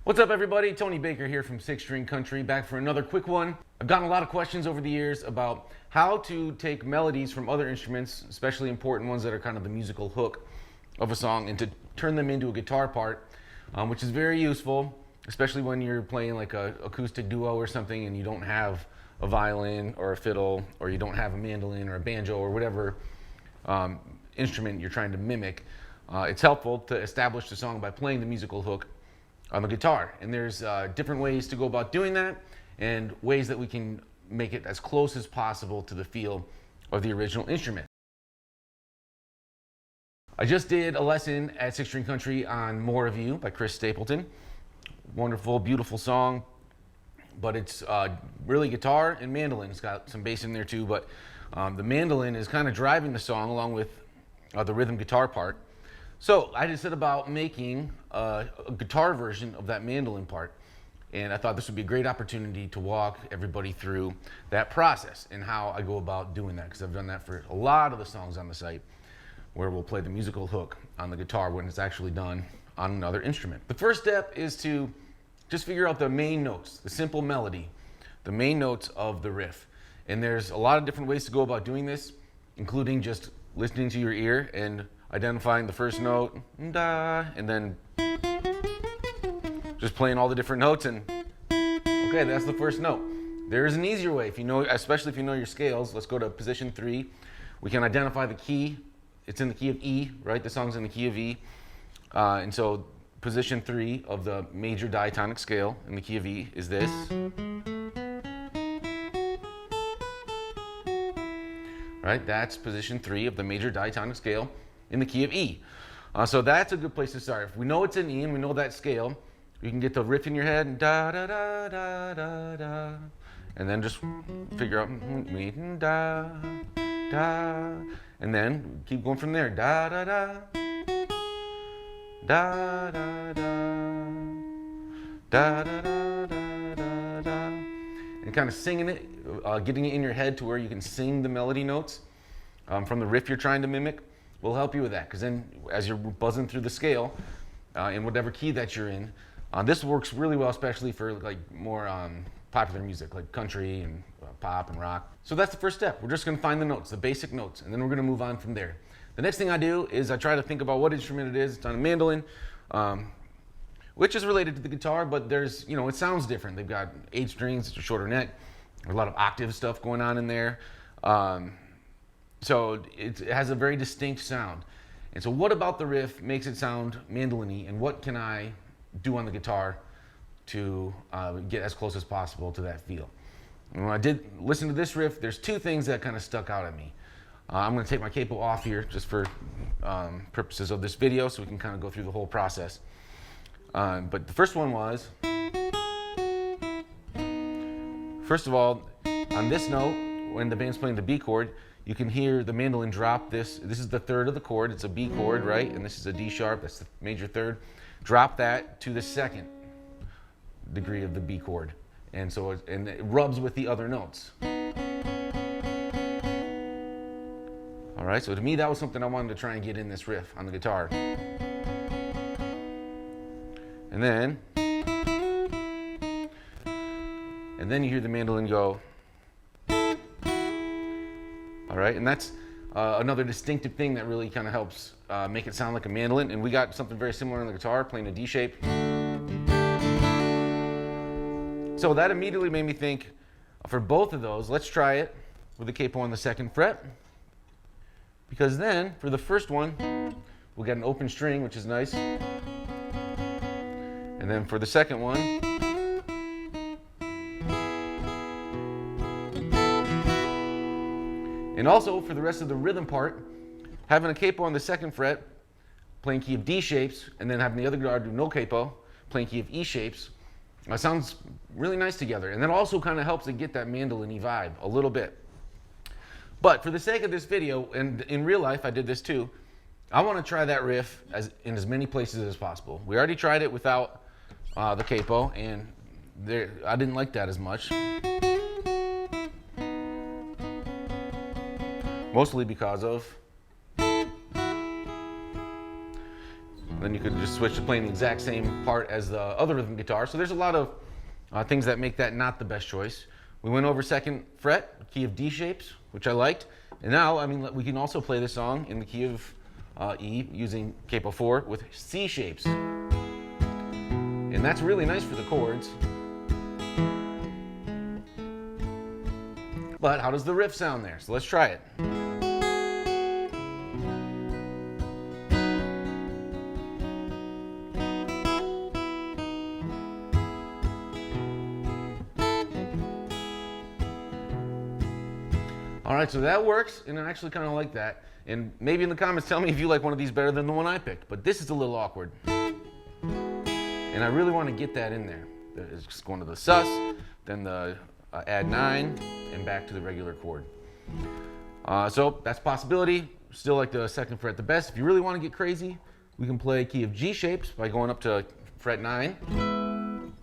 What's up, everybody? Tony Baker here from Six String Country, back for another quick one. I've gotten a lot of questions over the years about how to take melodies from other instruments, especially important ones that are kind of the musical hook of a song, and to turn them into a guitar part, which is very useful, especially when you're playing like a acoustic duo or something and you don't have a violin or a fiddle, or you don't have a mandolin or a banjo or whatever instrument you're trying to mimic. It's helpful to establish the song by playing the musical hook on the guitar. And there's different ways to go about doing that, and ways that we can make it as close as possible to the feel of the original instrument. I just did a lesson at Six String Country on More of You by Chris Stapleton. Wonderful, beautiful song, but it's really guitar and mandolin. It's got some bass in there too, but the mandolin is kind of driving the song along with the rhythm guitar part. So I just set about making a guitar version of that mandolin part, and I thought this would be a great opportunity to walk everybody through that process and how I go about doing that, because I've done that for a lot of the songs on the site where we'll play the musical hook on the guitar when it's actually done on another instrument. The first step is to just figure out the main notes, the simple melody, the main notes of the riff. And there's a lot of different ways to go about doing this, including just listening to your ear and identifying the first note, da, and then just playing all the different notes, and okay, that's the first note. There is an easier way, if you know, especially if you know your scales. Let's go to position 3. We can identify the key. It's in the key of E, right? The song's in the key of E, and so position 3 of the major diatonic scale in the key of E is this. Right, that's position 3 of the major diatonic scale in the key of E. So that's a good place to start. If we know it's in E and we know that scale, you can get the riff in your head, and da da da da da da, and then just figure out da da, and then keep going from there. Da da da da da da da da da da, and kind of singing it, getting it in your head to where you can sing the melody notes from the riff you're trying to mimic will help you with that, because then as you're buzzing through the scale in whatever key that you're in, this works really well, especially for like more popular music like country and pop and rock. So that's the first step. We're just going to find the notes, the basic notes, and then we're going to move on from there. The next thing I do is I try to think about what instrument it is. It's on a mandolin, which is related to the guitar, but there's, you know, it sounds different. They've got 8 strings, it's a shorter neck. There's a lot of octave stuff going on in there. So it has a very distinct sound. And so what about the riff makes it sound mandolin-y, and what can I do on the guitar to get as close as possible to that feel? And when I did listen to this riff, there's 2 things that kind of stuck out at me. I'm going to take my capo off here just for purposes of this video, so we can kind of go through the whole process. But the first one was, first of all, on this note, when the band's playing the B chord, you can hear the mandolin drop this. This is the 3rd of the chord. It's a B chord, right? And this is a D sharp. That's the major 3rd. Drop that to the 2nd degree of the B chord. And so it rubs with the other notes. All right, so to me, that was something I wanted to try and get in this riff on the guitar. And then you hear the mandolin go. All right, and that's another distinctive thing that really kind of helps make it sound like a mandolin. And we got something very similar on the guitar, playing a D shape. So that immediately made me think, for both of those, let's try it with the capo on the 2nd fret. Because then, for the first one, we'll get an open string, which is nice. And then for the second one, and also for the rest of the rhythm part, having a capo on the 2nd fret, playing key of D shapes, and then having the other guitar do no capo, playing key of E shapes, sounds really nice together. And that also kind of helps to get that mandolin-y vibe a little bit. But for the sake of this video, and in real life I did this too, I want to try that riff in as many places as possible. We already tried it without the capo, and I didn't like that as much. Mostly because of Then you could just switch to playing the exact same part as the other rhythm guitar. So there's a lot of things that make that not the best choice. We went over 2nd fret, key of D shapes, which I liked. And now, I mean, we can also play this song in the key of E using capo 4 with C shapes. And that's really nice for the chords. But how does the riff sound there? So let's try it. All right, so that works, and I actually kind of like that. And maybe in the comments tell me if you like one of these better than the one I picked, but this is a little awkward. And I really want to get that in there. It's just going to the sus, then the add 9, and back to the regular chord. So that's a possibility. Still like the 2nd fret the best. If you really want to get crazy, we can play key of G shapes by going up to fret 9.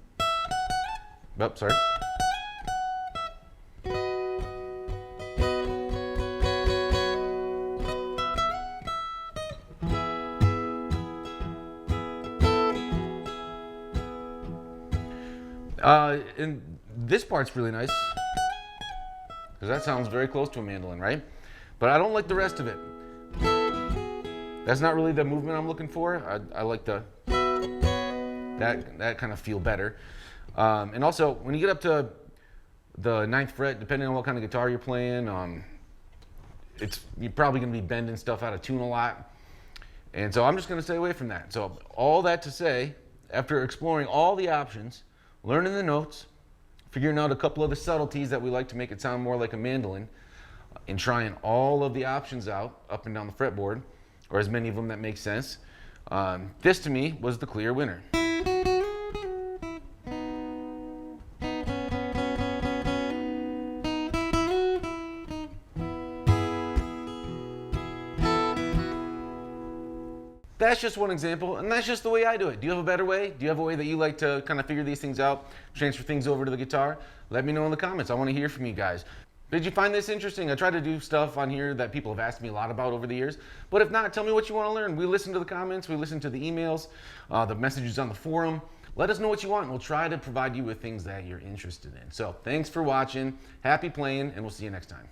Oh, sorry. And this part's really nice, because that sounds very close to a mandolin, right? But I don't like the rest of it. That's not really the movement I'm looking for. I like that kind of feel better. And also, when you get up to the 9th fret, depending on what kind of guitar you're playing, you're probably going to be bending stuff out of tune a lot. And so I'm just going to stay away from that. So all that to say, after exploring all the options, learning the notes, figuring out a couple of the subtleties that we like to make it sound more like a mandolin, and trying all of the options out up and down the fretboard, or as many of them that make sense, this to me was the clear winner. That's just one example, and that's just the way I do it. Do you have a better way? Do you have a way that you like to kind of figure these things out, transfer things over to the guitar? Let me know in the comments. I want to hear from you guys. Did you find this interesting? I try to do stuff on here that people have asked me a lot about over the years, but if not, tell me what you want to learn. We listen to the comments, we listen to the emails, the messages on the forum. Let us know what you want, and we'll try to provide you with things that you're interested in. So thanks for watching, happy playing, and we'll see you next time.